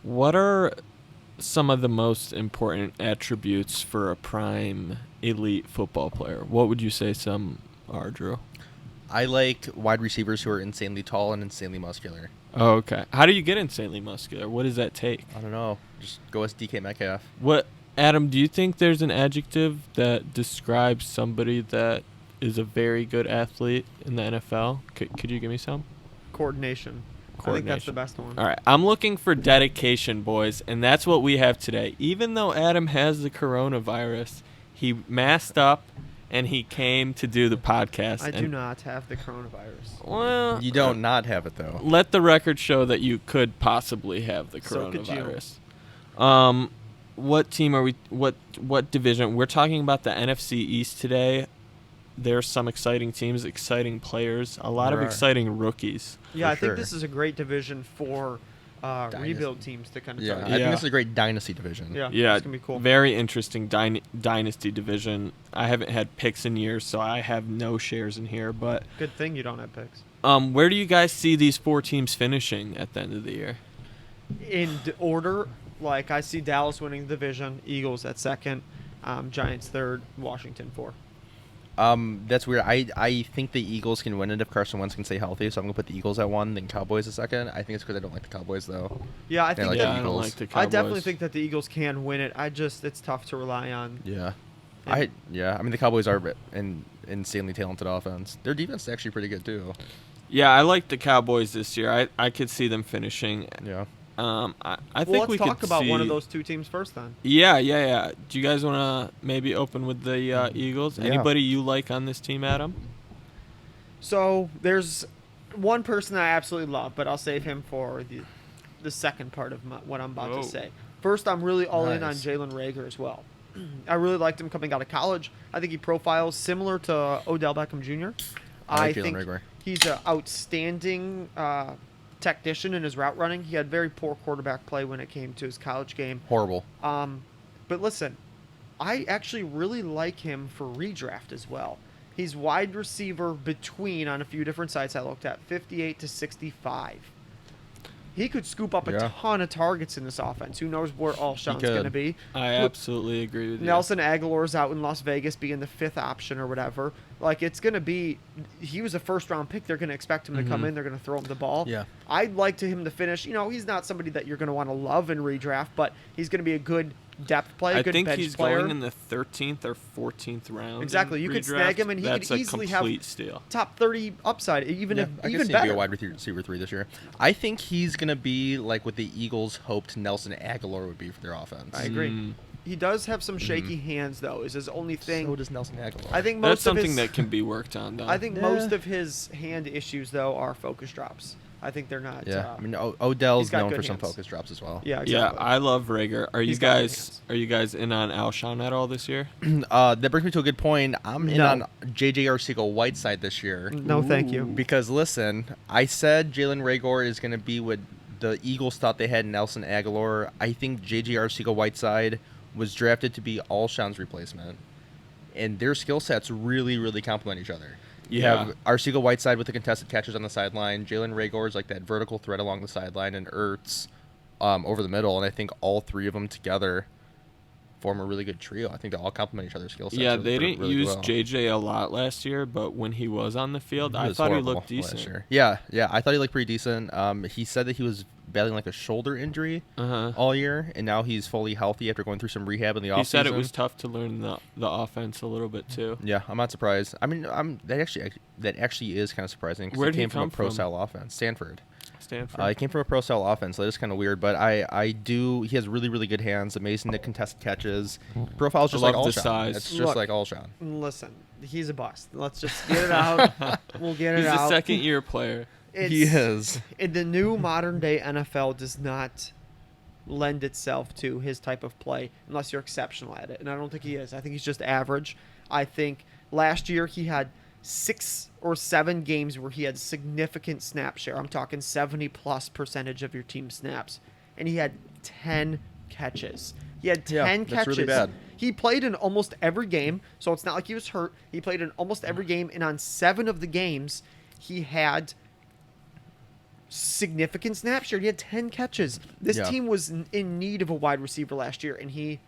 What are some of the most important attributes for a prime elite football player? What would you say some are, Drew? I like wide receivers who are insanely tall and insanely muscular. Oh, okay. How do you get insanely muscular? What does that take? I don't know. Just go as DK Metcalf. What, Adam, do you think there's an adjective that describes somebody that is a very good athlete in the NFL? Could you give me some? Coordination. I think that's the best one. All right. I'm looking for dedication, boys, and that's what we have today. Even though Adam has the coronavirus, he masked up and he came to do the podcast. I do not have the coronavirus. Well, You don't not have it, though. let the record show that you could possibly have the So could you. coronavirus. What team are we? What division? We're talking about the NFC East today. There's some exciting teams, exciting players, a lot of There are. exciting rookies. Yeah, For I think sure. this is a great division for rebuild teams to kind of Yeah, target. I think Yeah. this is a great dynasty division. Yeah, Yeah, it's going to be cool. very interesting dynasty division. I haven't had picks in years, so I have no shares in here. But Good thing you don't have picks. where do you guys see these four teams finishing at the end of the year? In order, like I see Dallas winning the division, Eagles at second, Giants third, Washington fourth. That's weird. I think the Eagles can win it if Carson Wentz can stay healthy, so I'm going to put the Eagles at 1, then Cowboys at second. I think it's because I don't like the Cowboys, though. Yeah, I think like yeah, the I don't Eagles. like the Cowboys. I definitely think that the Eagles can win it. It's tough to rely on. Yeah. And- I mean, the Cowboys are an insanely talented offense. Their defense is actually pretty good, too. Yeah, I like the Cowboys this year. I could see them finishing. Yeah. I think Well, we let's talk could about one of see- those two teams first, then. Yeah. Do you guys want to maybe open with the Eagles? Yeah. Anybody you like on this team, Adam? So there's one person that I absolutely love, but I'll save him for the second part of what I'm about Whoa. to say. First, I'm really all in on Nice. Jalen Reagor as well. I really liked him coming out of college. I think he profiles similar to Odell Beckham Jr. I like Jalen think Reagor. he's an outstanding technician in his route running. He had very poor quarterback play when it came to his college game. Horrible. But listen, I actually really like him for redraft as well. He's wide receiver between, on a few different sites I looked at, 58 to 65. He could scoop up a Yeah. ton of targets in this offense. Who knows where Alshon's could. going to be. I Look, absolutely agree with you. Nelson Aguilar's out in Las Vegas being the fifth option or whatever. Like, it's going to be... He was a first-round pick. They're going to expect him to come in. They're going to throw him the ball. Yeah. I'd like him to finish. You know, he's not somebody that you're going to want to love in redraft, but he's going to be a good depth player, I good think bench he's player. going in the 13th or 14th round. Exactly. in You could redraft. snag him, and he That's could easily a have complete steal. top 30 upside, even I if can even see him be better. a wide receiver 3 this year. I think he's going to be like what the Eagles hoped Nelson Aguilar would be for their offense. I agree. Mm. He does have some shaky hands, though. Is his only thing. So does Nelson Aguilar. I think That's most of something his. that can be worked on, though. I think Yeah. most of his hand issues, though, are focus drops. I think they're not. Yeah. I mean, Odell's he's got known good for some hands. focus drops as well. Yeah, Yeah, exactly. I love Rager. Are you He's got good guys hands. are you guys in on Alshon at all this year? That brings me to a good point. I'm in No. on J.J. Arcega-Whiteside this year. No, thank you. Because, listen, I said Jalen Reagor is going to be what the Eagles thought they had in Nelson Aguilar. I think J.J. Arcega-Whiteside was drafted to be Alshon's replacement. And their skill sets really, really complement each other. You Yeah. have Arcega-Whiteside with the contested catches on the sideline. Jalen Reagor is like that vertical threat along the sideline, and Ertz over the middle. And I think all three of them together form a really good trio. I think they all complement each other's skill sets. Yeah, really- they didn't really use well. JJ a lot last year, but when he was on the field, I was thought he horrible looked last decent. year. Yeah, I thought he looked pretty decent. He said that he was battling like a shoulder injury Uh-huh. all year, and now he's fully healthy after going through some rehab in the offseason. He said it was tough to learn the offense a little bit too. Yeah, I'm not surprised. I mean, that actually is kind of surprising because Where'd he he came from a come pro from? style offense, Stanford. Stanford. He came from a pro style offense, so that is kind of weird. But he has really, really good hands, amazing to contest catches. Profile's just I like love the Alshon. size. It's just Look, like Alshon. Listen, he's a bust. Let's just get it out. We'll get it He's out. a second-year player. He is. The new modern day NFL does not lend itself to his type of play unless you're exceptional at it. And I don't think he is. I think he's just average. I think last year he had 6 or 7 games where he had significant snap share. I'm talking 70+% of your team snaps. And he had 10 catches. He had 10 that's catches. really bad. He played in almost every game, so it's not like he was hurt. He played in almost every game, and on 7 of the games, he had significant snaps share. He had 10 catches. This Yeah. team was in need of a wide receiver last year, and he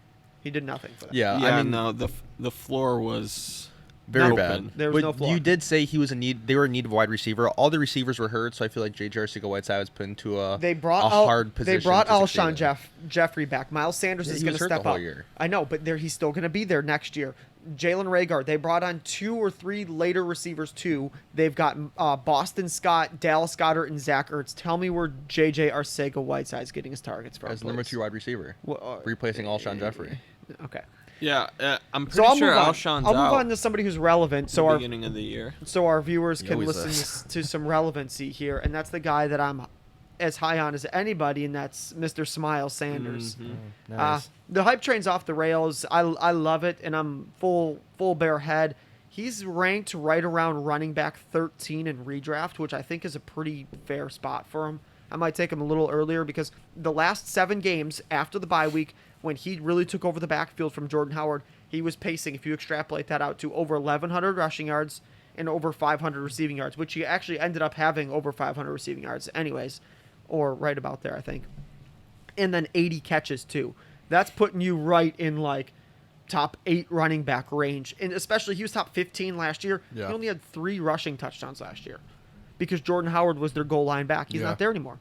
did nothing for them. Yeah, Yeah, I mean, no, the floor was very No, bad. there was but no floor. you did say he was in need. They were in need of a wide receiver. All the receivers were hurt, so I feel like J.J. Arcega-Whiteside was put into a hard position. They brought to succeed Alshon in. Jeffrey back. Miles Sanders Yeah, is he going was to hurt the step whole up. year. I know, but he's still going to be there next year. Jalen Rager, they brought on 2 or 3 later receivers too. They've got Boston Scott, Dallas Goedert, and Zach Ertz. Tell me where J.J. Arcega-Whiteside's getting his targets from. As number please. 2 wide receiver, Well, replacing Alshon Jeffrey. Okay. Yeah, I'm So pretty I'll sure move on. Alshon's I'll out move on to somebody who's relevant. at So the our beginning of the year. viewers He can always listen is. to some relevancy here, and that's the guy that I'm as high on as anybody, and that's Mr. Smile Sanders. Mhm. Nice. The hype train's off the rails. I love it, and I'm full bear head. He's ranked right around running back 13 in redraft, which I think is a pretty fair spot for him. I might take him a little earlier because the last 7 games after the bye week, when he really took over the backfield from Jordan Howard, he was pacing, if you extrapolate that out, to over 1,100 rushing yards and over 500 receiving yards, which he actually ended up having over 500 receiving yards anyways, or right about there, I think. And then 80 catches, too. That's putting you right in, like, top 8 running back range. And especially, he was top 15 last year. Yeah. He only had 3 rushing touchdowns last year because Jordan Howard was their goal line back. He's Yeah. not there anymore.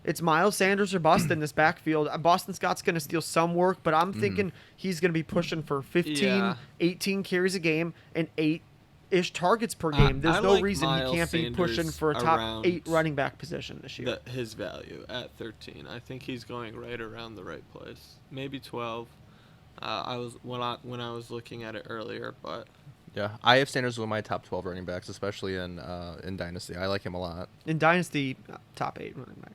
It's Miles Sanders or bust in this backfield. Boston Scott's going to steal some work, but I'm thinking he's going to be pushing for 15, Yeah. 18 carries a game and 8-ish targets per game. There's I no like reason Miles he can't be pushing Sanders for a top around 8 running back position this year. His value at 13. I think he's going right around the right place. Maybe 12. I was when I was looking at it earlier, but Yeah, I have Sanders with my top 12 running backs, especially in Dynasty. I like him a lot. In Dynasty, top 8 running back.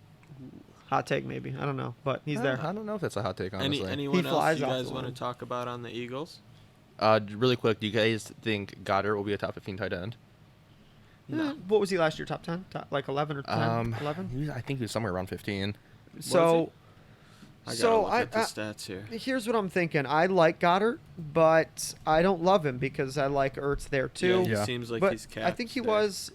Hot take, maybe. I don't know, but he's there. I don't know if that's a hot take, honestly. anyone else flies you off guys the want to line. talk about on the Eagles? Really quick, do you guys think Goddard will be a top 15 tight end? No. What was he last year? Top 10? Like 11 or 10? 11? I think he was somewhere around 15. So, I gotta so look at the stats here. here's what I'm thinking. I like Goddard, but I don't love him because I like Ertz there too. He Yeah. seems like but he's capped I think he there. was.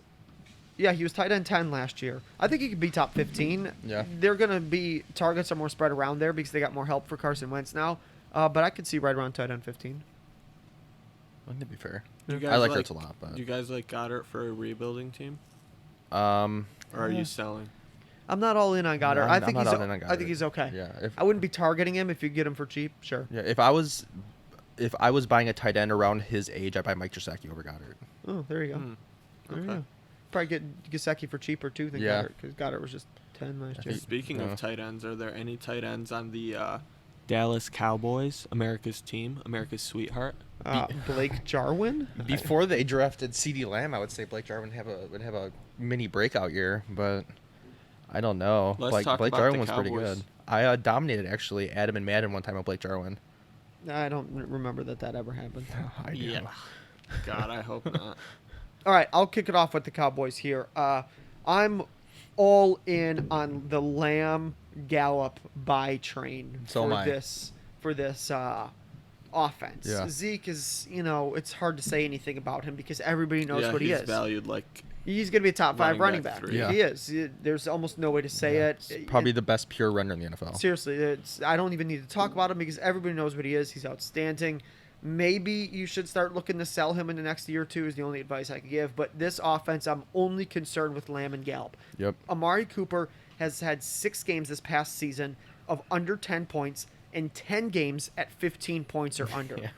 Yeah, he was tight end 10 last year. I think he could be top 15. Yeah. They're going to be targets are more spread around there because they got more help for Carson Wentz now. But I could see right around tight end 15. Wouldn't that be fair? Do you I guys like Ertz a lot, but Do you guys like Goddard for a rebuilding team, or are Yeah. you selling? I'm not all in on Goddard. I'm I think not he's all in on I Goddard. think he's okay. yeah, I wouldn't be targeting him if you get him for cheap. Sure. if I was buying a tight end around his age, I'd buy Mike Gesicki over Goddard. Oh, there you go. Hmm. There you Okay. go. Probably get Gesicki for cheaper too than Yeah. Goddard because Goddard was just 10 last year. Speaking No. of tight ends, are there any tight ends on the Dallas Cowboys, America's team, America's sweetheart? Blake Jarwin. Before they drafted CeeDee Lamb, I would say Blake Jarwin would have a mini breakout year, but I don't know. Let's talk Blake about Jarwin the was pretty Cowboys. good. I dominated actually Adam and Madden one time with Blake Jarwin. I don't remember that ever happened. I do. Yeah. God, I hope not. All right, I'll kick it off with the Cowboys here. I'm all in on the Lamb Gallup buy train So am I. for this offense. Yeah. Zeke is, it's hard to say anything about him because everybody knows Yeah, what he he's is. valued like He's going to be a top 5 running running back back. 3. Yeah. He is. There's almost no way to say It's it. probably the best pure runner in the NFL. Seriously, I don't even need to talk about him because everybody knows what he is. He's outstanding. Maybe you should start looking to sell him in the next year or two is the only advice I could give. But this offense, I'm only concerned with Lamb and Gallup. Yep. Amari Cooper has had 6 games this past season of under 10 points and 10 games at 15 points or under. Yeah.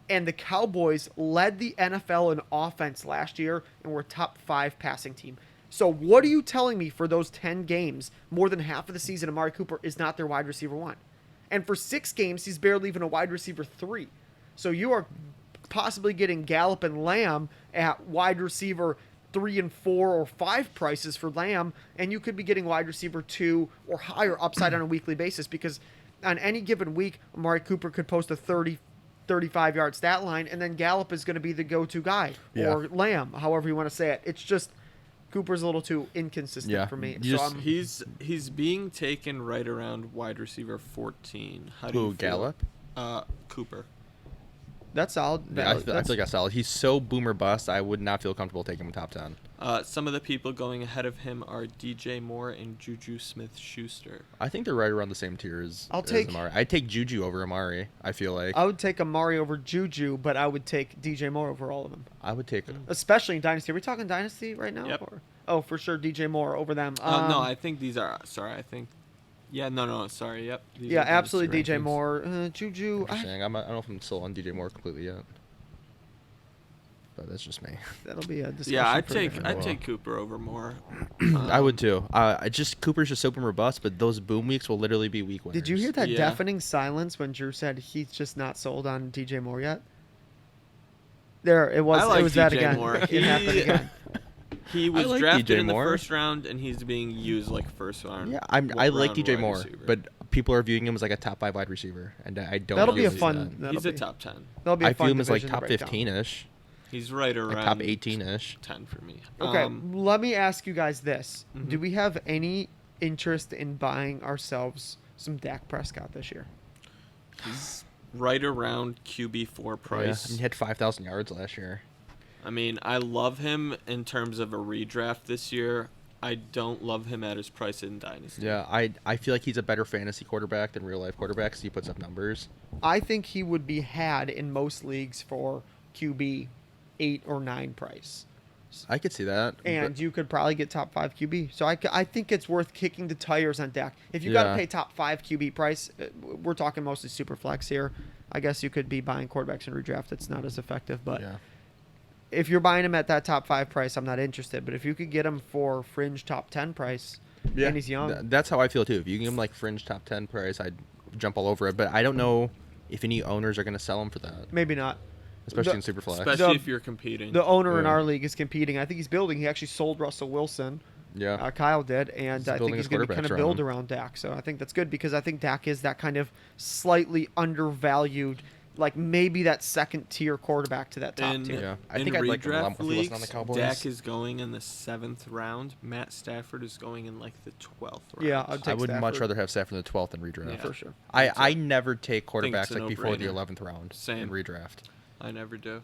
And the Cowboys led the NFL in offense last year and were a top 5 passing team. So what are you telling me for those 10 games, more than half of the season, Amari Cooper is not their wide receiver 1? And for 6 games, he's barely even a wide receiver 3. So you are possibly getting Gallup and Lamb at wide receiver 3 and 4 or 5 prices for Lamb, and you could be getting wide receiver 2 or higher upside on a weekly basis because on any given week, Amari Cooper could post a 35-yard stat line, and then Gallup is going to be the go-to guy, Yeah. or Lamb, however you want to say it. It's just Cooper's a little too inconsistent Yeah. for me. You So just- he's being taken right around wide receiver 14. How do you Who, feel? Gallup? Cooper. that's solid. Yeah, I feel like that's solid. He's so boomer bust. I would not feel comfortable taking him top 10. Some of the people going ahead of him are DJ Moore and Juju Smith-Schuster. I think they're right around the same tier as Amari. I'd take Juju over Amari, I feel like. I would take Amari over Juju, but I would take DJ Moore over all of them. I would take... Especially in Dynasty. Are we talking Dynasty right now? Yep. Or? Oh, for sure, DJ Moore over them. No, I think these are... Sorry, I think... Yeah, no, sorry, yep. Yeah, absolutely DJ Moore. Juju... I don't know if I'm still on DJ Moore completely yet. But that's just me. That'll be a discussion. Yeah, I'd for a different day. take Cooper over Moore. I would too. Cooper's just so robust, but those boom weeks will literally be week winners. Did you hear that Yeah. deafening silence when Drew said he's just not sold on DJ Moore yet? There, it was. I like it was that DJ again. Moore. It happened again. He was like drafted DJ in the Moore. first round, and he's being used like first round. Yeah, I like round DJ wide Moore, receiver. but people are viewing him as like a top 5 wide receiver, and I don't. That'll be a really see fun. that. that'll He's a be- top 10. That'll be a I fun view him as like division to top break down. 15ish, He's right around like top 18ish. 10 for me. Okay, let me ask you guys this: Mhm. do we have any interest in buying ourselves some Dak Prescott this year? He's right around QB4 Yeah, price. he had 5,000 yards last year. I mean, I love him in terms of a redraft this year. I don't love him at his price in Dynasty. Yeah, I feel like he's a better fantasy quarterback than real life quarterback because he puts up numbers. I think he would be had in most leagues for QB 8 or 9 price. I could see that. And but- you could probably get top 5 QB. So I think it's worth kicking the tires on Dak. If you got to Yeah. pay top 5 QB price, we're talking mostly super flex here. I guess you could be buying quarterbacks in redraft. It's not as effective. But yeah. if you're buying him at that top 5 price, I'm not interested. But if you could get him for fringe top 10 price, and he's young. That's how I feel too. If you give him like fringe top 10 price, I'd jump all over it. But I don't know if any owners are going to sell him for that, Maybe not. especially The- in Superflex. Especially if you're competing. The owner in Yeah. our league is competing. I think he's building. He actually sold Russell Wilson. Yeah. Kyle did, and He's I think building he's his going to quarterbacks kind of around build him. around Dak. So I think that's good because I think Dak is that kind of slightly undervalued, like maybe that second tier quarterback to that top in, tier. Yeah. I in think I'd like him a lot redraft more if he wasn't on the leagues, Cowboys. Dak is going in the 7th round. Matt Stafford is going in like the 12th round. Yeah, I'd I take would much Stafford. rather have Stafford in the 12th than redraft. Yeah. For sure. I never take it's quarterbacks a like before the no-brainer. 11th round Same. in redraft. I never do.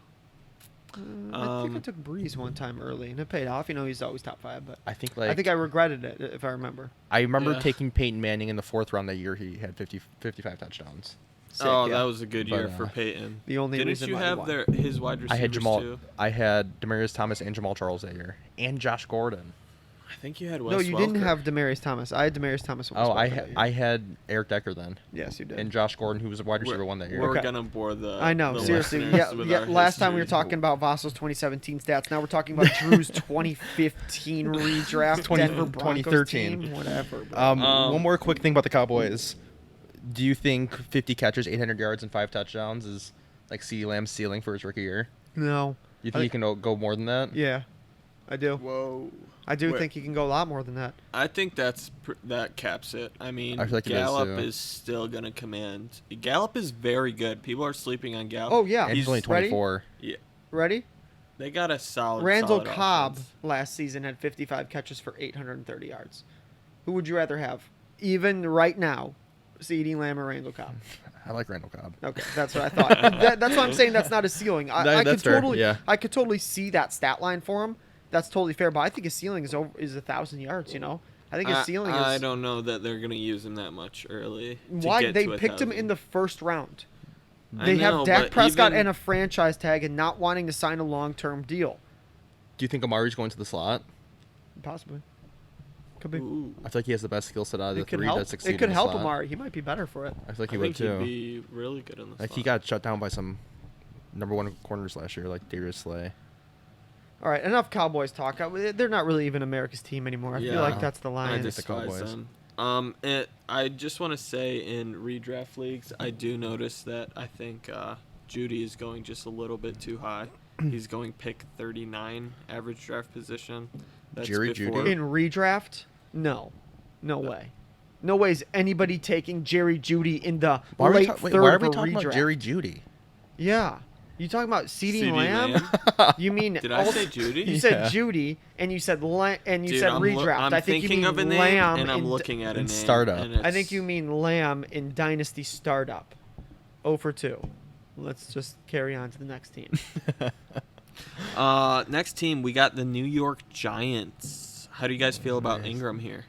I think I took Breeze one time early, and it paid off. You know, he's always top 5, but I think I think I regretted it if I remember. I remember Yeah. taking Peyton Manning in the 4th round that year. He had 55 touchdowns. Sick, Oh, yeah. that was a good But, year for Peyton. The only Didn't reason you why they have won. his wide receivers I had Jamal. too? I had Demarius Thomas and Jamal Charles that year, and Josh Gordon. I think you had Wes No, you didn't Welker. have Demarius Thomas. I had Demarius Thomas. and Wes Oh, Welker that year. I had Eric Decker then, Yes, you did. and Josh Gordon, who was a wide receiver one that year. We're Okay. gonna bore the. I know, the seriously. listeners Yeah, with yeah. our Last time we were history. talking about Vassal's 2017 stats. Now we're talking about Drew's 2015 redraft, 20 Denver Broncos 2013. team, whatever. bro. One more quick thing about the Cowboys. Do you think 50 catches, 800 yards, and 5 touchdowns is like CeeDee Lamb's ceiling for his rookie year? No. You I think he can go more than that? Yeah, I do. Whoa. I do Wait. think he can go a lot more than that. I think that caps it. I mean, I feel like it does, Gallup too. is still gonna command. Gallup is very good. People are sleeping on Gallup. Oh yeah. And he's only Ready? 24. Yeah, Ready? they got a solid. Randall solid Cobb offense. last season had 55 catches for 830 yards. Who would you rather have? Even right now, CeeDee Lamb or Randall Cobb? I like Randall Cobb. Okay, that's what I thought. That's why I'm saying that's not a ceiling. I could that's fair, totally, yeah. I could totally see that stat line for him. That's totally fair. But I think his ceiling is 1,000 yards. You know, I think his ceiling is. I don't know that they're gonna use him that much early. to Why get they to picked him 1,000. in the first round? I They know, have Dak but Prescott even- and a franchise tag and not wanting to sign a long-term deal. Do you think Amari's going to the slot? Possibly, could be. Ooh, I feel like he has the best skill set out of the It could three help. that succeed. It could in the help slot. Amari. He might be better for it. I feel like I he would think too. he'd be really good in the Like he slot. got shut down by some number 1 corners last year, like Darius Slay. All right, enough Cowboys talk. They're not really even America's team anymore. I feel Yeah. like that's the I line. just- despise Cowboys. them. I just want to say in redraft leagues, I do notice that I think Judy is going just a little bit too high. He's going pick 39 average draft position. That's Jerry before- Jeudy? In redraft, no way. No way is anybody taking Jerry Judy in the Why are we, late wait, third why are of we a talking redraft. about Jerry Judy? Yeah. You talking about CeeDee CeeDee Lamb? You mean Did I say Judy? You Yeah. said Judy and you said Dude, said I'm redraft. I'm I think you thinking mean of a name Lamb and I'm in looking at a in name. startup. and I think it's- you mean Lamb in Dynasty Startup. 0 for 2. Let's just carry on to the next team. Next team, we got the New York Giants. How do you guys feel about Ingram here?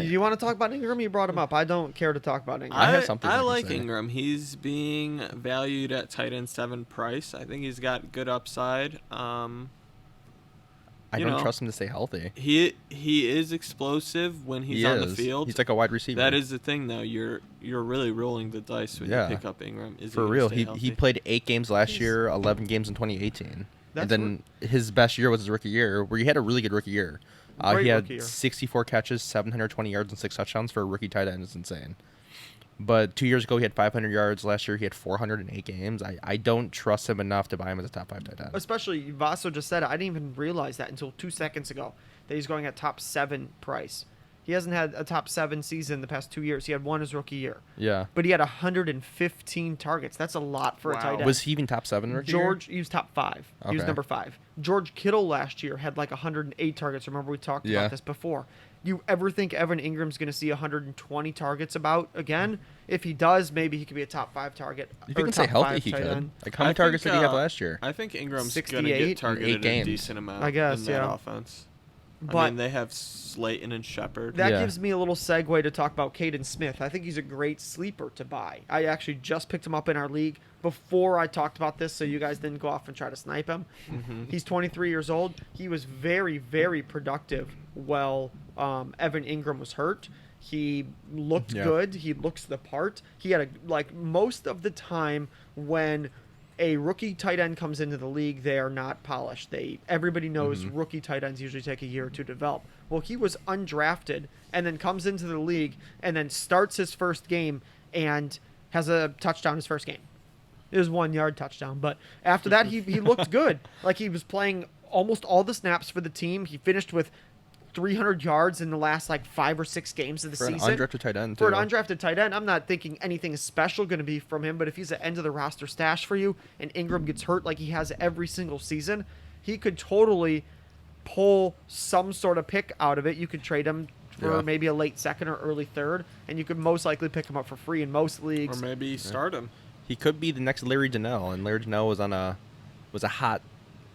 You want to talk about Ingram? You brought him up. I don't care to talk about Ingram. I have something I to like say. Ingram. He's being valued at tight end 7 price. I think he's got good upside. I don't trust him to stay healthy. He is explosive when he's on the field. He's like a wide receiver. That is the thing, though. You're really rolling the dice when you pick up Ingram. For real, he played 8 games last year, 11 games in 2018, and then his best year was his rookie year, where he had a really good rookie year. He had 64 catches, 720 yards, and 6 touchdowns for a rookie tight end. It's insane. But 2 years ago, he had 500 yards. Last year, he had 408 games. I don't trust him enough to buy him as a top 5 tight end. Especially, Vaso just said it. I didn't even realize that until 2 seconds ago, that he's going at top 7 price. He hasn't had a top 7 season the past 2 years. He had one his rookie year. Yeah. But he had 115 targets. That's a lot for a tight end. Was he even top 7 rookie year? He was top 5. Okay. He was number 5. George Kittle last year had like 108 targets. Remember we talked about this before. You ever think Evan Ingram's going to see 120 targets about again? If he does, maybe he could be a top 5 target. If he can stay healthy, he could. End. Like, how many targets did he have last year? I think Ingram's going to 68 get targeted a decent amount I guess, in that offense. But I mean, they have Slayton and Shepard. That gives me a little segue to talk about Caden Smith. I think he's a great sleeper to buy. I actually just picked him up in our league before I talked about this, so you guys didn't go off and try to snipe him. Mm-hmm. He's 23 years old. He was very, very productive while Evan Ingram was hurt. He looked good. He looks the part. He had most of the time when a rookie tight end comes into the league, they are not polished. Everybody knows rookie tight ends usually take a year or two to develop. Well, he was undrafted and then comes into the league and then starts his first game and has a touchdown his first game. It was 1-yard touchdown, but after that he looked good. Like he was playing almost all the snaps for the team. He finished with 300 yards in the last 5 or 6 games of the season. For an undrafted tight end, too. For an undrafted tight end, I'm not thinking anything special going to be from him, but if he's an end-of-the-roster stash for you and Ingram gets hurt like he has every single season, he could totally pull some sort of pick out of it. You could trade him for maybe a late second or early third, and you could most likely pick him up for free in most leagues. Or maybe start him. He could be the next Larry Donnell, and Larry Donnell was a hot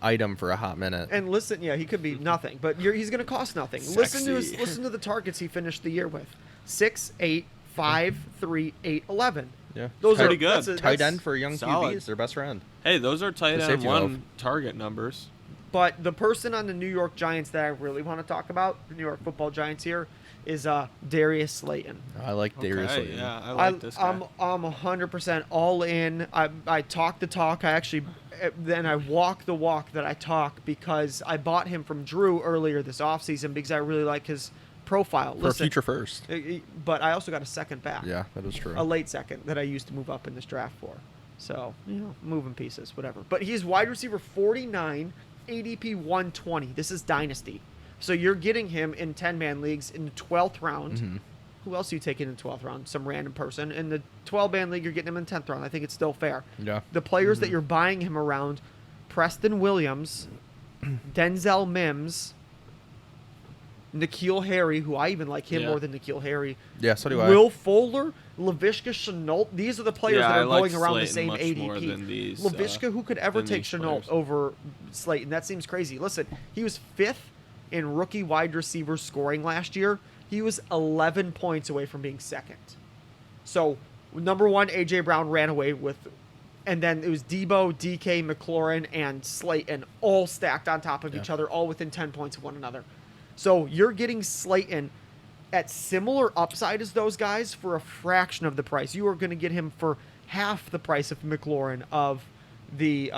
item for a hot minute. And listen, he could be nothing, but he's going to cost nothing. Listen to the targets he finished the year with: 6, 8, 5, 3, 8, 11. Yeah, those are pretty good. Tight end for young solid. QBs, their best friend. Hey, those are tight end 1 target numbers. But the person on the New York Giants that I really want to talk about, the New York Football Giants here, is Darius Slayton. I like Darius Slayton. Yeah, I like this guy. I'm 100% all in. I talk the talk. Then I walk the walk that I talk, because I bought him from Drew earlier this offseason because I really like his profile. For a future first. But I also got a second back. Yeah, that is true. A late second that I used to move up in this draft for. So, moving pieces, whatever. But he's wide receiver 49, ADP 120. This is Dynasty. So you're getting him in 10-man leagues in the 12th round. Mm-hmm. Who else are you taking in the 12th round? Some random person. In the 12-man league, you're getting him in 10th round. I think it's still fair. Yeah. The players that you're buying him around: Preston Williams, Denzel Mims, N'Keal Harry, who I even like him more than N'Keal Harry. Yeah, so do I. Will Fuller, Laviska Shenault. These are the players that are going around the same ADP. Laviska, who could ever take Shenault over Slayton? That seems crazy. Listen, he was 5th in rookie wide receiver scoring last year. He was 11 points away from being 2nd. So, number 1, A.J. Brown ran away with, and then it was Debo, DK, McLaurin, and Slayton all stacked on top of each other, all within 10 points of one another. So, you're getting Slayton at similar upside as those guys for a fraction of the price. You are going to get him for half the price of McLaurin, of the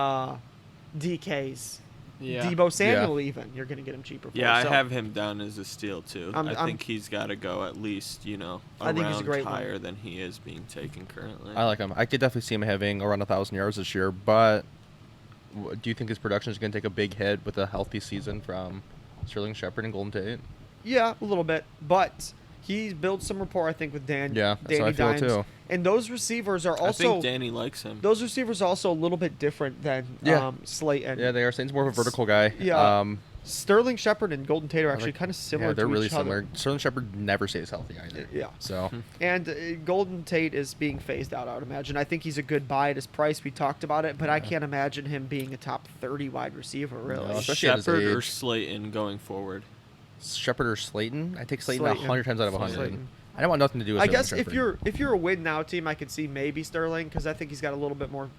DKs. Yeah. Debo Samuel, even you're going to get him cheaper for. Yeah, I have him down as a steal too. I think he's got to go at least a round higher than he is being taken currently. I like him. I could definitely see him having around 1,000 yards this year, but do you think his production is going to take a big hit with a healthy season from Sterling Shepard and Golden Tate? Yeah, a little bit, but he built some rapport, I think, with Danny how I feel Dimes. too. And those receivers are also. I think Danny likes him. Those receivers are also a little bit different than Slayton. Yeah, they are. Saint's more of a vertical guy. Yeah. Sterling Shepard and Golden Tate are actually kind of similar Yeah, they're to really each other. similar. Sterling Shepard never stays healthy either. Yeah. So And Golden Tate is being phased out, I would imagine. I think he's a good buy at his price. We talked about it, but I can't imagine him being a top 30 wide receiver, really. No, especially at his Shepard or age. Slayton going forward. Shepard or Slayton? I take Slayton Slayton. 100 times out of 100. Slayton. I don't want nothing to do with I Sterling guess Shepard. if you're a win now team, I could see maybe Sterling because I think he's got a little bit more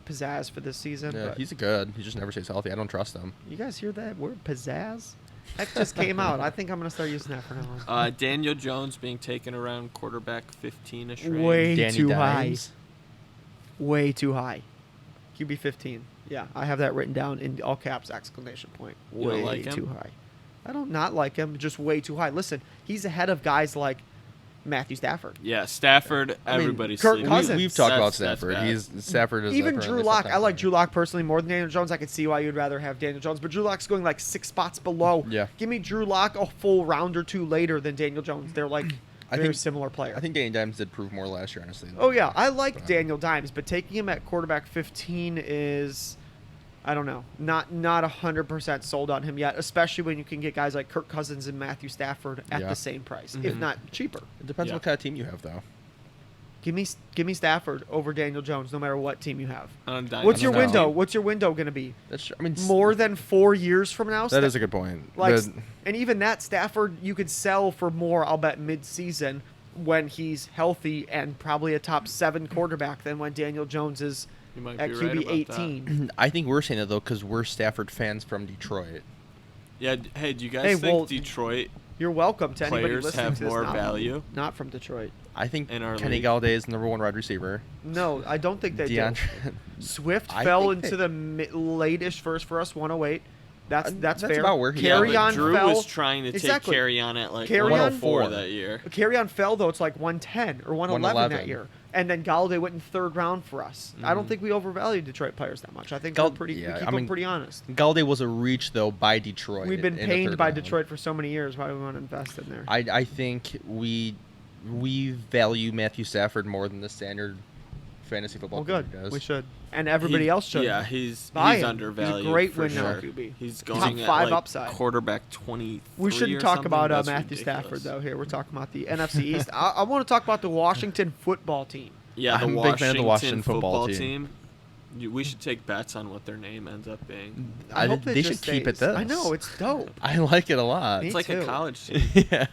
pizzazz for this season. Yeah, but he's good. He just never stays healthy. I don't trust him. you guys hear that word, pizzazz? That just came out. I think I'm gonna start using that from now on. Daniel Jones being taken around quarterback 15-ish range. Way Danny too Dimes. Way too high. QB 15. Yeah, I have that written down in all caps! Exclamation point. You don't Way like him? too high. I don't not like him. Just way too high. Listen, he's ahead of guys like Matthew Stafford. Yeah, Stafford. I mean, everybody's Kirk sleeping. Cousins. We've talked about That's Stafford. bad. Stafford is Even apparently Drew Lock. I sometimes like better. Drew Lock personally more than Daniel Jones. I could see why you'd rather have Daniel Jones, but Drew Lock's going like 6 spots below. Yeah. Give me Drew Lock a full round or two later than Daniel Jones. They're like I very think- similar players. I think Danny Dimes did prove more last year, honestly. Oh yeah, I like But- Daniel Dimes, but taking him at quarterback 15 is, I don't know, not 100% sold on him yet. Especially when you can get guys like Kirk Cousins and Matthew Stafford at Yeah. the same price, if Mhm. not cheaper. It depends Yeah. what kind of team you have, though. Give me Stafford over Daniel Jones, no matter what team you have. On a What's your don't know. window? What's your window going to be? That's I mean More than 4 years from now? That is a good point. Like, But- and even that Stafford you could sell for more. I'll bet mid-season when he's healthy and probably a top 7 quarterback than when Daniel Jones is You might at be QB right about 18. I think we're saying it though because we're Stafford fans from Detroit. That. Yeah. Hey, do you guys Hey, think well, Detroit You're welcome to anybody players listening have to this more not- value? Not from Detroit. I think In our Kenny league. Galladay is the number 1 wide receiver. No, I don't think they do. DeAndre. Swift I fell think into they- the late-ish first for us, 108. That's That's fair. about where he Carry is. Yeah, on but Drew fell. was trying to Exactly. take carry on at like Carry on- 104 that year. Carry on fell though. It's like 110 or 111 that 111. year, and then Galladay went in 3rd round for us. I don't Mhm. think we overvalue Detroit players that much. I think Gal- we're pretty. yeah, we keep I them mean, pretty honest. Galladay was a reach though by Detroit. We've been in the pained 3rd by round. Detroit for so many years. Why do we want to invest in there? I think we value Matthew Stafford more than the standard fantasy football Well, good. player does. We should, and everybody He- else should. Yeah, he's Buy him. undervalued. He's a great for win now sure. QB. He's Top going at 5 like upside. quarterback 23. We shouldn't or talk something. about That's Matthew ridiculous. Stafford though. Here we're talking about the NFC East. I want to talk about the Washington football team. Yeah, the I'm a big fan of the Washington football football team. We should take bets on what their name ends up being. I hope they it should just keep it stays. this. I know it's dope. I like it a lot. Me It's like too. a college team. yeah.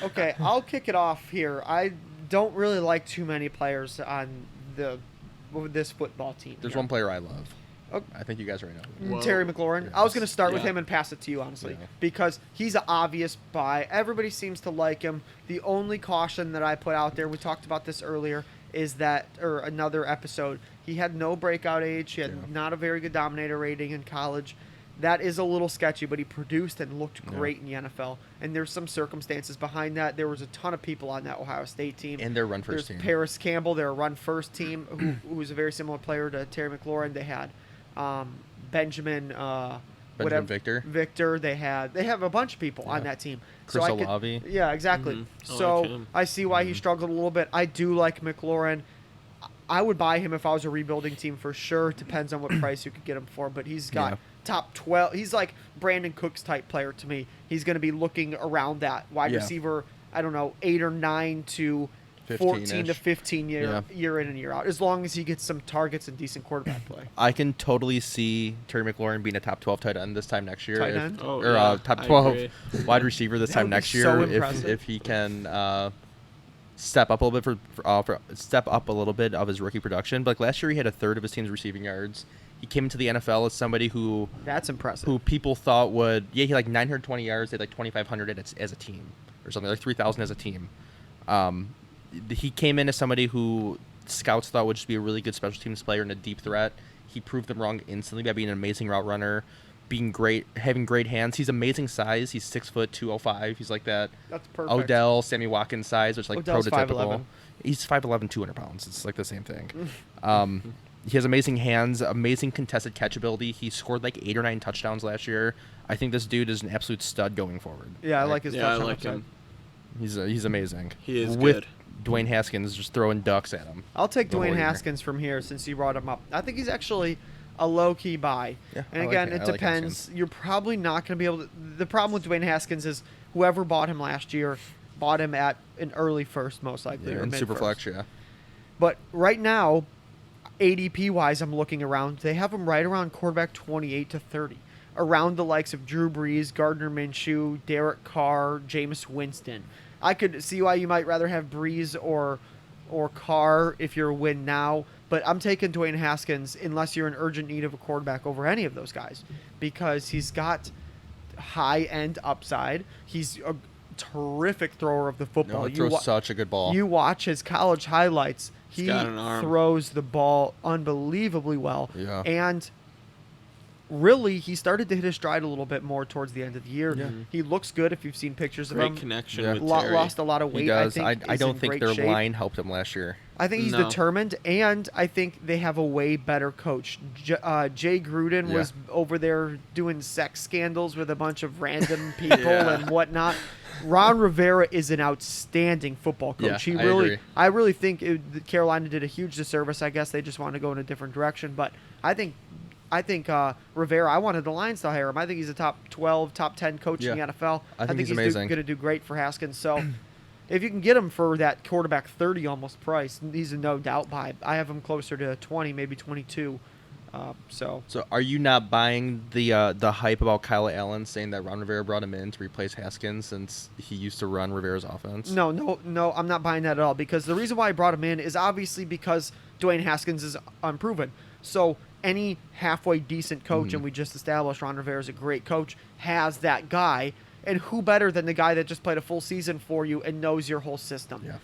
Okay, I'll kick it off here. I don't really like too many players on this football team. There's here. one player I love. Oh. I think you guys already know. Whoa. Terry McLaurin. I was going to start with Yeah. him and pass it to you, honestly, Yeah. because he's an obvious buy. Everybody seems to like him. The only caution that I put out there, we talked about this earlier, is that, or another episode, he had no breakout age. He had Yeah. not a very good dominator rating in college. That is a little sketchy, but he produced and looked Yeah. great in the NFL. And there's some circumstances behind that. There was a ton of people on that Ohio State team. And their run first There's team. Paris Campbell, their run first team, who's a very similar player to Terry McLaurin. They had Benjamin whatever, Victor. Victor. They have a bunch of people on Yeah. that team. Chris I could- Olave. Yeah, exactly. Mhm. I So like him. I see why he Mhm. struggled a little bit. I do like McLaurin. I would buy him if I was a rebuilding team for sure. Depends on what price you could get him for, but he's got Yeah. top 12. He's like Brandon Cooks type player to me. He's going to be looking around that wide Yeah. receiver, I don't know, 8 or 9 to 14 to 15-ish. 15 year in and year out, as long as he gets some targets and decent quarterback play. I can totally see Terry McLaurin being a top 12 tight end this time next year. Tight if- end? Oh, or yeah, top I 12 agree. wide receiver this That time would be next so year impressive. if he can step up a little bit step up a little bit of his rookie production. But like last year he had a third of his team's receiving yards. He came into the NFL as somebody who That's impressive. people thought would he had like 920 yards, they had like 2,500 as a team or something, like 3,000 as a team. He came in as somebody who scouts thought would just be a really good special teams player and a deep threat. He proved them wrong instantly by being an amazing route runner, being great, having great hands. He's amazing size. He's 6', 205. He's like that That's perfect. Odell, Sammy Watkins size, which is like Odell's prototypical. 5'11". He's 5'11", 200 pounds. It's like the same thing. He has amazing hands, amazing contested catch ability. He scored like 8 or 9 touchdowns last year. I think this dude is an absolute stud going forward. Yeah, I like his Yeah, I touchdown like upside. him. He's amazing. He is with good. Dwayne Haskins just throwing ducks at him. I'll take the whole Dwayne year. Haskins from here since you brought him up. I think he's actually a low-key buy. Yeah, And I like again, it. it I like depends. Haskins. You're probably not going to be able to. The problem with Dwayne Haskins is whoever bought him last year bought him at an early first, most likely, Yeah, or and mid-first. Superflex, yeah. But right now, ADP-wise, I'm looking around. They have him right around quarterback 28 to 30. Around the likes of Drew Brees, Gardner Minshew, Derek Carr, Jameis Winston. I could see why you might rather have Brees or Carr if you're a win now, but I'm taking Dwayne Haskins unless you're in urgent need of a quarterback over any of those guys because he's got high-end upside. He's a terrific thrower of the football. No, it throws such a good ball. You watch his college highlights. He got an arm. throws the ball unbelievably well. Yeah. And really, he started to hit his stride a little bit more towards the end of the year. Yeah. He looks good if you've seen pictures of Great him. connection Yeah. with Terry. Lost a lot of weight. He does. I think I is don't in think great their shape. line helped him last year. I think he's No. determined, and I think they have a way better coach. Jay Gruden Yeah. was over there doing sex scandals with a bunch of random people Yeah. and whatnot. Ron Rivera is an outstanding football coach. Yeah, I agree. really think Carolina did a huge disservice. I guess they just wanted to go in a different direction, but I think Rivera. I wanted the Lions to hire him. I think he's a top 12, top 10 coach in Yeah. the NFL. I think he's amazing. Going to do great for Haskins. So. If you can get him for that quarterback 30 almost price, he's a no doubt buy. I have him closer to 20, maybe 22. So are you not buying the hype about Kyle Allen saying that Ron Rivera brought him in to replace Haskins since he used to run Rivera's offense? no, I'm not buying that at all because the reason why I brought him in is obviously because Dwayne Haskins is unproven. So any halfway decent coach, and we just established Ron Rivera is a great coach, has that guy. And who better than the guy that just played a full season for you and knows your whole system? Yeah.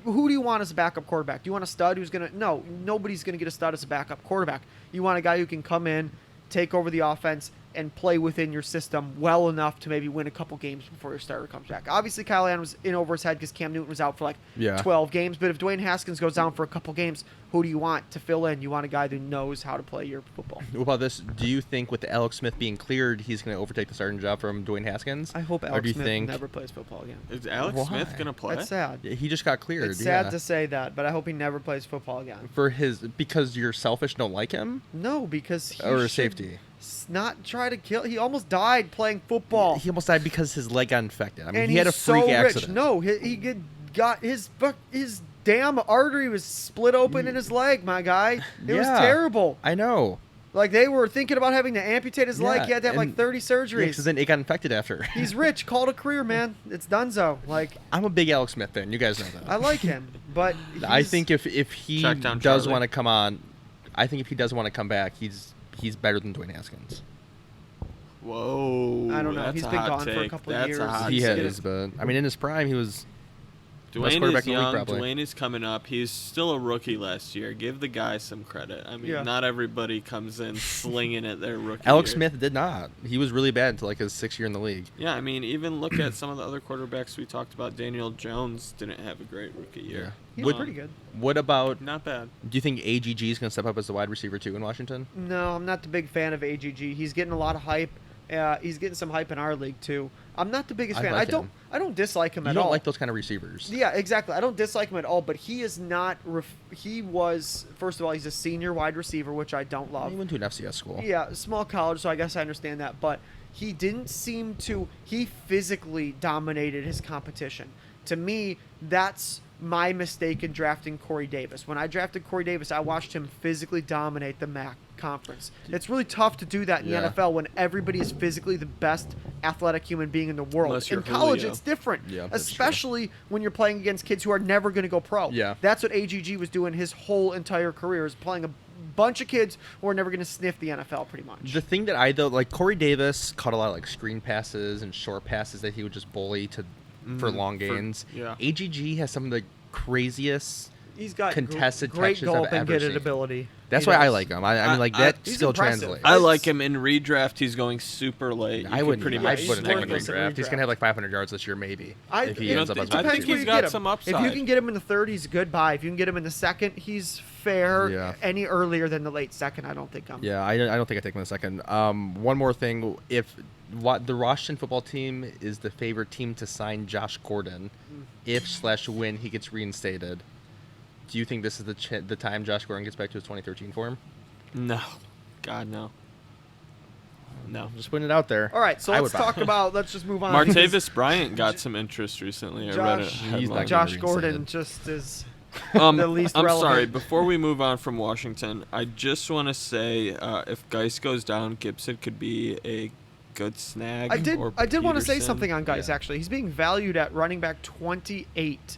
Who do you want as a backup quarterback? Do you want a stud who's going to... No, nobody's going to get a stud as a backup quarterback. You want a guy who can come in, take over the offense, and play within your system well enough to maybe win a couple games before your starter comes back. Obviously, Kyle Allen was in over his head because Cam Newton was out for like 12 games. But if Dwayne Haskins goes down for a couple games, who do you want to fill in? You want a guy who knows how to play your football. What about this? Do you think with Alex Smith being cleared, he's going to overtake the starting job from Dwayne Haskins? I hope Or do Alex you Smith think never plays football again. Is Alex Why? Smith going to play? That's sad. he just got cleared? It's sad yeah. to say that, but I hope he never plays football again. Because you're selfish, don't like him, No, because he or should safety. not try to kill. He almost died playing football. He almost died because his leg got infected. I mean, and he had a he's freak so accident. rich. No, got his damn artery was split open in his leg, my guy. It was Yeah. terrible. I know. Like they were thinking about having to amputate his leg. Yeah, He had to have like and- 30 surgeries. Because then it got infected after. He's rich. Call it a career, man. It's donezo. Like I'm a big Alex Smith fan. You guys know that. I like him, but I he's- think if he Track down does Charlie. want to come on, I think if he does want to come back, he's better than Dwayne Haskins. Whoa. I don't know. That's He's a been hot gone for a take. couple of That's years. A hot He He's take. has, but I mean, in his prime, he was best Dwayne quarterback is in the league, young. probably. Dwayne is coming up. He's still a rookie last year. Give the guy some credit. I mean, Yeah. not everybody comes in slinging it their rookie Alex year. Smith did not. He was really bad until like his 6th year in the league. Yeah, I mean, even look at some of the other quarterbacks we talked about. Daniel Jones didn't have a great rookie year. He Would- was pretty good. What about? Not bad. Do you think AGG is going to step up as the wide receiver too in Washington? No, I'm not the big fan of AGG. He's getting a lot of hype. He's getting some hype in our league too. I'm not the biggest I fan. like him. I don't dislike him You at don't all. like those kind of receivers. Yeah, exactly. I don't dislike him at all, but he is not. He was, first of all, he's a senior wide receiver, which I don't love. He went to an FCS school. Yeah, small college, so I guess I understand that. But he didn't seem to. He physically dominated his competition. To me, that's my mistake in drafting Corey Davis. When I drafted Corey Davis, I watched him physically dominate the MAC conference. It's really tough to do that in Yeah. the NFL when everybody is physically the best athletic human being in the world. Unless you're In college, Julio. it's different, Yeah, that's true. especially when you're playing against kids who are never going to go pro. Yeah. That's what AGG was doing his whole entire career, is playing a bunch of kids who are never going to sniff the NFL pretty much. The thing that like Corey Davis caught a lot of like screen passes and short passes that he would just bully for long gains. yeah. AGG has some of the craziest. He's got contested great touches I've gulp and ever get it seen. ability. That's He why I does. like him. I mean, like I- that he's still impressive. translates. I It's- like him in redraft. He's going super late. I You wouldn't. could pretty yeah, I much he's wouldn't snag take him in worthless him. in draft. He's redraft. gonna have like 500 yards this year, maybe. if he You ends don't up as think- a I wide think receiver. he's where you got get him. some If upside. you can get him in the 30s, good buy. If you can get him in the second, he's fair. Yeah. Any earlier than the late second, I don't think I'm. Yeah, I don't think I take him in a second. One more thing: if the Washington football team is the favorite team to sign Josh Gordon, if/when he gets reinstated, do you think this is the time Josh Gordon gets back to his 2013 form? No. God, no. No. Just putting it out there. All right, so I let's would buy talk it. about. Let's just move on. Martavis Bryant got some interest recently. I read a Josh- He's not headline. gonna Josh reinstate Gordon it. just is. I'm the least sorry. relevant. Before we move on from Washington, I just want to say if Geis goes down, Gibson could be a good snag. I did or want to say Peterson. something on Geis Yeah. actually. He's being valued at running back 28.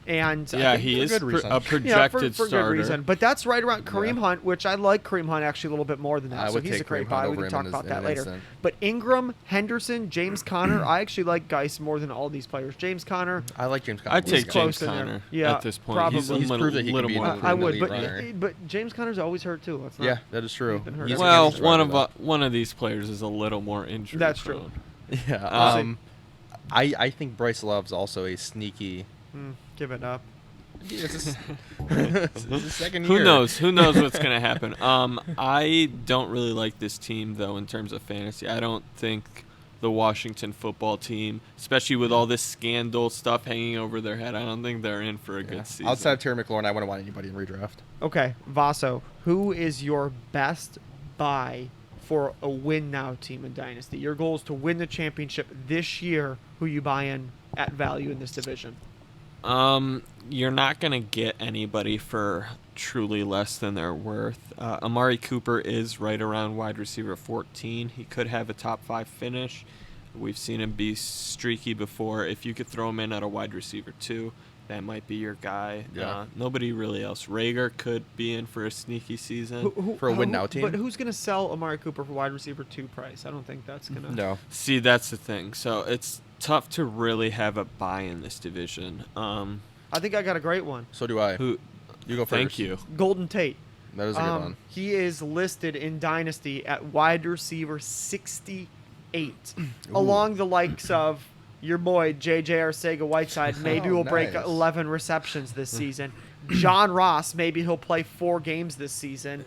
And I Yeah, think he for is good reason. a yeah, projected for starter. good reason. But that's right around Kareem Yeah. Hunt, which I like Kareem Hunt actually a little bit more than that. I So would he's a take great Kareem buy. Hunt We over can him talk in about an that later. instant. But Ingram, Henderson, James Conner, I actually like Geis more than all these players. James Conner, I like James Conner. I'd take He's close James in there. Conner Yeah, at this point. probably. He's a He's little, proved that he can little be more an I would, elite but runner. James Conner's always hurt too. Let's not. Yeah, that is true. He's been hurt. He's Well, against the one of these players is a little more injury That's true. prone. Yeah. Um, I think Bryce Love's also a sneaky. Give it up. It's his second Who year. knows? Who knows what's gonna happen? I don't really like this team though in terms of fantasy. I don't think the Washington football team, especially with all this scandal stuff hanging over their head, I don't think they're in for a Yeah. good season. Outside of Terry McLaurin, I wouldn't want anybody in redraft. Okay, Vaso, who is your best buy for a win now team in Dynasty? Your goal is to win the championship this year. Who you buy in at value in this division? You're not gonna get anybody for truly less than their worth. Amari Cooper is right around wide receiver 14. He could have a top 5 finish. We've seen him be streaky before. If you could throw him in at a wide receiver 2, that might be your guy. Yeah. Nobody really else. Rager could be in for a sneaky season. For a win now team? But who's going to sell Amari Cooper for wide receiver 2 price? I don't think that's going to. No. See, that's the thing. So it's tough to really have a buy in this division. I think I got a great one. So do I. Who? You go first. Thank you. Golden Tate. That is a good one. He is listed in Dynasty at wide receiver 68, along the likes of your boy J.J. Arcega-Whiteside. Maybe Oh, will break nice. 11 receptions this season. John Ross, maybe he'll play 4 games this season.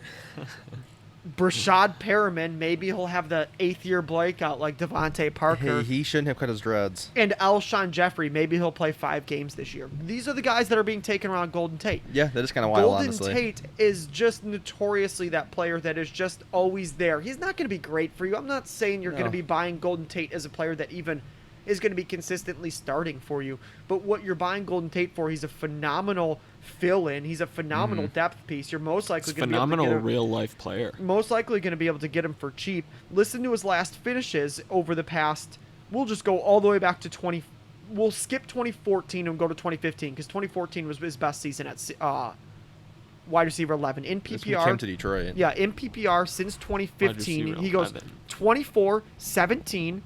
Brashad Perriman, maybe he'll have the 8th-year breakout like Devontae Parker. Hey, he shouldn't have cut his dreads. And Alshon Jeffrey, maybe he'll play 5 games this year. These are the guys that are being taken around Golden Tate. Yeah, that is kind of wild, Golden honestly. Tate is just notoriously that player that is just always there. He's not going to be great for you. I'm not saying you're going to No. be buying Golden Tate as a player that even is going to be consistently starting for you. But what you're buying Golden Tate for, he's a phenomenal fill-in. He's a phenomenal depth piece. You're most likely It's going to be able to phenomenal get him, real life player. most likely going to be able to get him for cheap. Listen to his last finishes over the past. We'll just go all the way back to 20. We'll skip 2014 and go to 2015 because 2014 was his best season at wide receiver 11 in This when he PPR. came to Detroit. Yeah, in PPR since 2015, receiver he goes 11. 24, 17,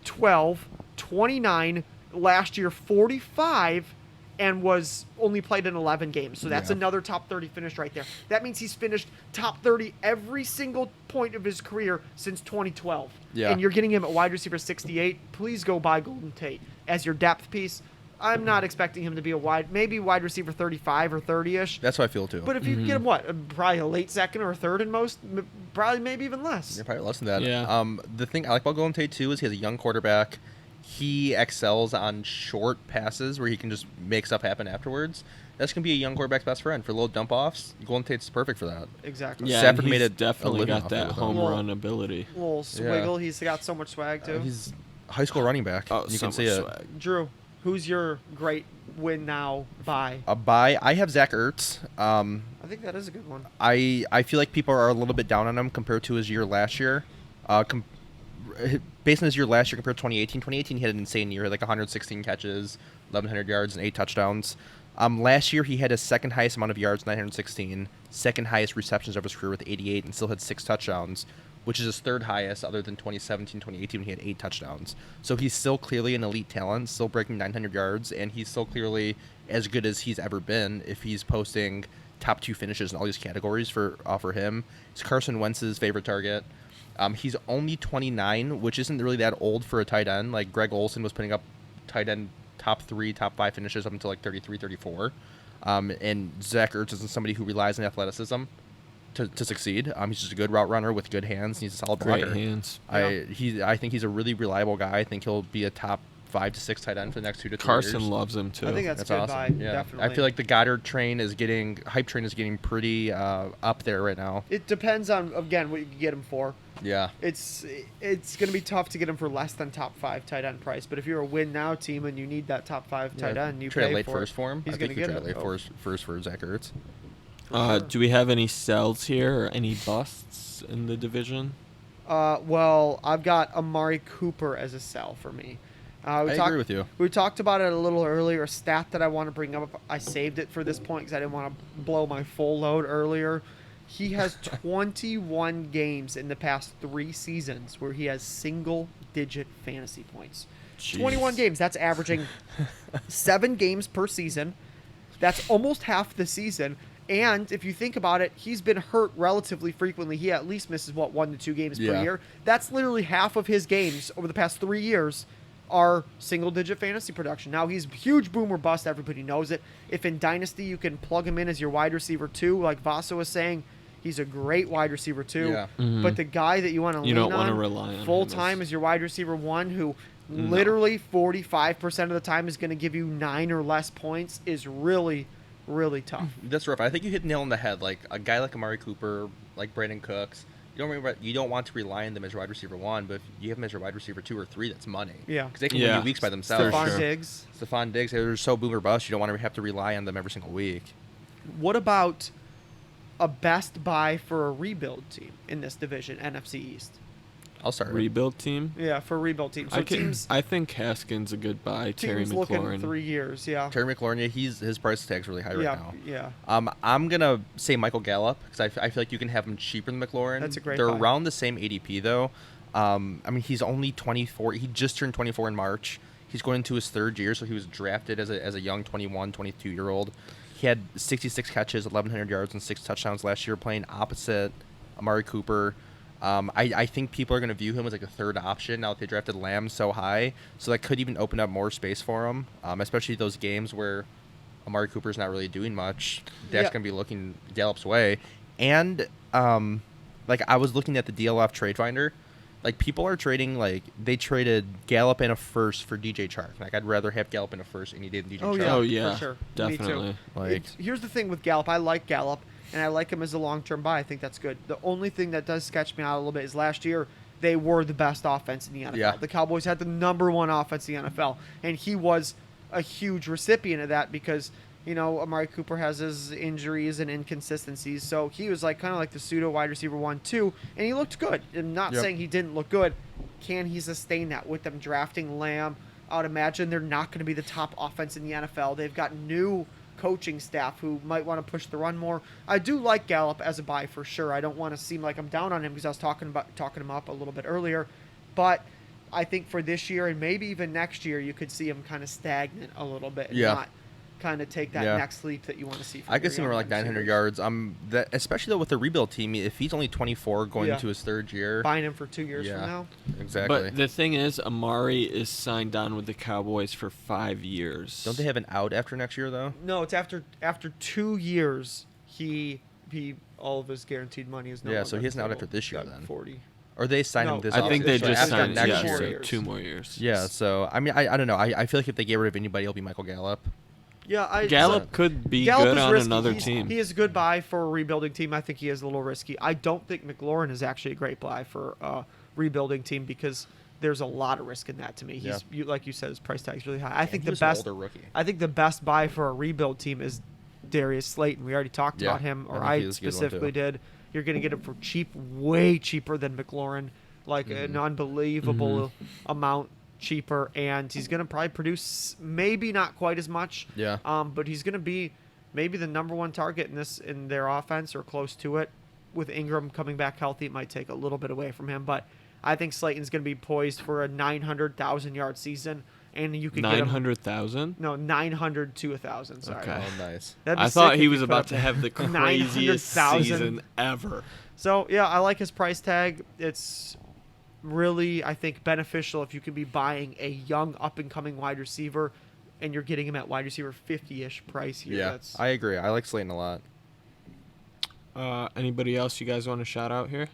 12, 29, last year 45, and was only played in 11 games. So that's Yeah. another top 30 finish right there. That means he's finished top 30 every single point of his career since 2012. Yeah. And you're getting him at wide receiver 68. Please go buy Golden Tate as your depth piece. I'm not expecting him to be maybe wide receiver 35 or 30-ish. That's how I feel, too. But if you get him, what? Probably a late second or a third in most? Probably maybe even less. You're probably less than that. Yeah. The thing I like about Golden Tate, too, is he has a young quarterback. He excels on short passes where he can just make stuff happen afterwards. That's going to be a young quarterback's best friend. For little dump-offs, Golden Tate's perfect for that. Exactly. Yeah, Stafford and made he's a definitely living got off it that with home him. run ability. Little swiggle. He's got so much swag, too. He's a high school running back. Oh, you so can see much it. swag. Drew, who's your great win now buy? A buy. I have Zach Ertz. I think that is a good one. I feel like people are a little bit down on him compared to his year last year. Based on his year last year compared to 2018, 2018 he had an insane year, like 116 catches, 1,100 yards, and 8 touchdowns. Last year he had his second highest amount of yards, 916, second highest receptions of his career with 88, and still had 6 touchdowns, which is his third highest other than 2017, 2018 when he had 8 touchdowns. So he's still clearly an elite talent, still breaking 900 yards, and he's still clearly as good as he's ever been if he's posting top 2 finishes in all these categories for him. He's Carson Wentz's favorite target. He's only 29, which isn't really that old for a tight end. Like Greg Olsen was putting up tight end top 3, top 5 finishes up until like 33, 34. And Zach Ertz isn't somebody who relies on athleticism to succeed. He's just a good route runner with good hands. And he's a solid Great blocker. hands. I think he's a really reliable guy. I think he'll be a top 5 to 6 tight end for the next 2 to 3 Carson years. loves him too. I think that's good awesome. buy, Yeah, definitely. I feel like the Goddard hype train is getting pretty up there right now. It depends on, again, what you can get him for. Yeah. It's going to be tough to get him for less than top 5 tight end price. But if you're a win now team and you need that top 5 tight end, you trade pay late for first it. for him. He's I going think to you get trade it. late first for Zach Ertz. Sure. Do we have any sells here or any busts in the division? Well, I've got Amari Cooper as a sell for me. I agree with you. We talked about it a little earlier. A stat that I want to bring up. I saved it for this point because I didn't want to blow my full load earlier. He has 21 games in the past 3 seasons where he has single-digit fantasy points. Jeez. 21 games. That's averaging 7 games per season. That's almost half the season. And if you think about it, he's been hurt relatively frequently. He at least misses, 1 to 2 games per Yeah. year. That's literally half of his games over the past 3 years are single-digit fantasy production. Now, he's huge boomer bust. Everybody knows it. If in Dynasty you can plug him in as your wide receiver 2, like Vaso was saying, he's a great wide receiver 2. Yeah. Mhm. But the guy that you want to You lean don't wanna on rely on him full-time as- as your wide receiver 1, who No. literally 45% of the time is going to give you 9 or less points, is really, really tough. That's rough. I think you hit the nail on the head. Like a guy like Amari Cooper, like Brandon Cooks, you don't want to rely on them as your wide receiver 1, but if you have them as your wide receiver 2 or 3, that's money. Yeah. Because they can win Yeah. you weeks by themselves. For Stephon sure. Diggs. Stephon Diggs, they're so boomer bust. You don't want to have to rely on them every single week. What about a best buy for a rebuild team in this division, NFC East? I'll start. Rebuild team. Yeah, for a rebuild team. So I think Haskins a good buy. Terry teams looking McLaurin. 3 years. Yeah. Terry McLaurin, yeah, his price tag's really high right yeah. now. Yeah. I'm gonna say Michael Gallup because I feel like you can have him cheaper than McLaurin. That's a great They're buy. around the same ADP though. I mean, he's only 24. He just turned 24 in March. He's going into his 3rd year, so he was drafted as a young 21, 22-year-old. He had 66 catches, 1,100 yards, and 6 touchdowns last year, playing opposite Amari Cooper. I think people are going to view him as like a 3rd option now that they drafted Lamb so high. So that could even open up more space for him, especially those games where Amari Cooper's not really doing much. Dak's Yeah. going to be looking Gallup's way. And like I was looking at the DLF trade finder. Like people are trading, like they traded Gallup and a 1st for DJ Chark. Like I'd rather have Gallup and a 1st any day than DJ Oh, Chark. yeah. Oh yeah, for sure. Me too. definitely. Like Here's the thing with Gallup. I like Gallup, and I like him as a long-term buy. I think that's good. The only thing that does sketch me out a little bit is last year they were the best offense in the NFL. Yeah. The Cowboys had the #1 offense in the NFL, and he was a huge recipient of that because, you know, Amari Cooper has his injuries and inconsistencies, so he was like kind of like the pseudo wide receiver 1-2, and he looked good. I'm not Yep. saying he didn't look good. Can he sustain that with them drafting Lamb? I would imagine they're not going to be the top offense in the NFL. They've got new coaching staff who might want to push the run more. I do like Gallup as a buy for sure. I don't want to seem like I'm down on him because I was talking him up a little bit earlier, but I think for this year and maybe even next year, you could see him kind of stagnant a little bit and Yeah. not kind of take that Yeah. next leap that you want to see. From I could your see him young around like wide 900 receivers. yards. Especially though with the rebuild team, if he's only 24 going Yeah. into his 3rd year. Buying him for 2 years Yeah. from now. Exactly. But the thing is, Amari is signed on with the Cowboys for 5 years. Don't they have an out after next year though? No, it's after 2 years. He all of his guaranteed money is no Yeah, longer so he isn't out until after this year got then. 40. Or they signed No, him this I think they offseason, so just after signed next yeah, year. so so years. 2 more years. Yeah, so I mean, I don't know. I feel like if they get rid of anybody, it'll be Michael Gallup. Yeah, Gallup could be Gallup good is on risky. another He's- team. He is a good buy for a rebuilding team. I think he is a little risky. I don't think McLaurin is actually a great buy for a rebuilding team because there's a lot of risk in that to me. He's like you said, his price tag is really high. I think he the was an best. older rookie. I think the best buy for a rebuild team is Darius Slayton. We already talked Yeah, about him, or I I think he's a good one, specifically too. did. You're going to get him for cheap, way cheaper than McLaurin, like an unbelievable amount cheaper, and he's going to probably produce maybe not quite as much. Yeah. But he's going to be maybe the #1 target in their offense or close to it. With Ingram coming back healthy, it might take a little bit away from him, but I think Slayton's going to be poised for a 900,000 yard season, and you could get him 900,000. 900 to 1,000. Sorry. Okay. Oh, nice. That'd be I thought sick he if was put about up to have the 900,000. craziest season ever. So yeah, I like his price tag. It's really, I think, beneficial if you can be buying a young up and coming wide receiver, and you're getting him at wide receiver 50-ish price here. Yeah, That's, I agree. I like Slayton a lot. Anybody else you guys want to shout out here?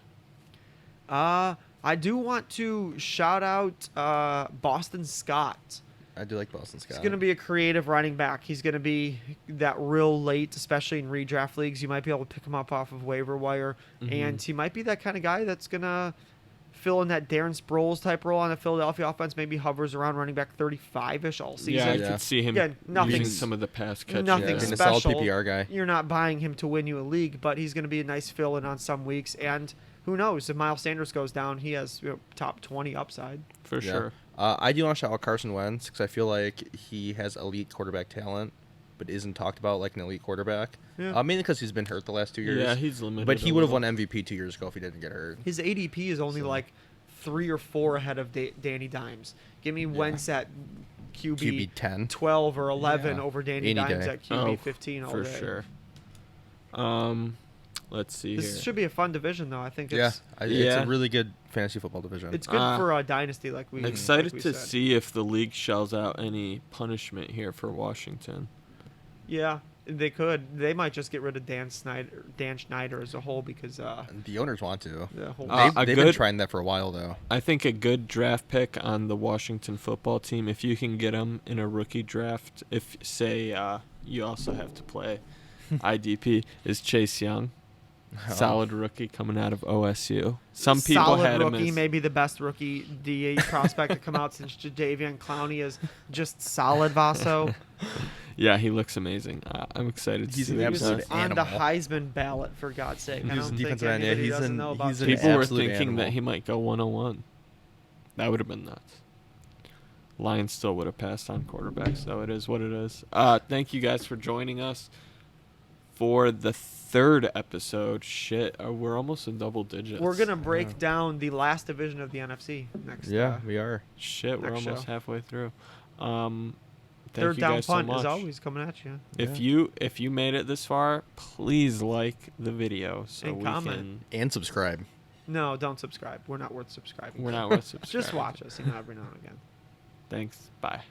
I do want to shout out Boston Scott. I do like Boston Scott. He's going to be a creative running back. He's going to be that real late, especially in redraft leagues. You might be able to pick him up off of waiver wire. And he might be that kind of guy that's going to fill in that Darren Sproles type role on the Philadelphia offense. Maybe hovers around running back 35-ish all season. Yeah, I could see him Again, using some of the pass catches. Nothing He's a special. solid PPR guy. You're not buying him to win you a league, but he's going to be a nice fill-in on some weeks. And who knows? If Miles Sanders goes down, he has top 20 upside. For sure. I do want to shout out Carson Wentz because I feel like he has elite quarterback talent, but isn't talked about like an elite quarterback. Yeah. Mainly because he's been hurt the last 2 years. Yeah, he's limited. But he a would have little. won MVP 2 years ago if he didn't get hurt. His ADP is only like 3 or 4 ahead of Danny Dimes. Give me Wentz at QB 10. 12 or 11 Yeah. over Danny Any Dimes day. at QB 15 all for day. sure. Let's see This here. should be a fun division, though. I think Yeah, it's it's Yeah. a really good fantasy football division. it's good for a dynasty like we Excited like we to said. see if the league shells out any punishment here for Washington. Yeah, they could. They might just get rid of Dan Schneider as a whole because The owners want to. the whole a They've been good- trying that for a while, though. I think a good draft pick on the Washington football team, if you can get him in a rookie draft, if, say, you also have to play IDP, is Chase Young. Solid rookie coming out of OSU. Some people solid had him rookie, as... maybe the best rookie DA prospect to come out since Jadeveon Clowney is just solid. Vaso. Yeah, he looks amazing. I'm excited to He's see an what he absolute does. on the animal. Heisman ballot, for God's sake. I He's don't a think defensive end, yeah, anybody he's doesn't an- know about he's an Chase People were absolute thinking that animal. he might go 101. That would have been nuts. Lions still would have passed on quarterbacks, so it is what it is. Thank you guys for joining us for the third episode. Shit, we're almost in double digits. We're gonna break down the last division of the NFC next. Yeah, we are. Shit, we're next almost show. halfway through. Thank Third you down guys so punt much. is always coming at you. If you made it this far, please like the video so And we comment. And subscribe. No, don't subscribe. We're not worth subscribing. can. We're not worth subscribing. Just watch us, every now and again. Thanks. Bye.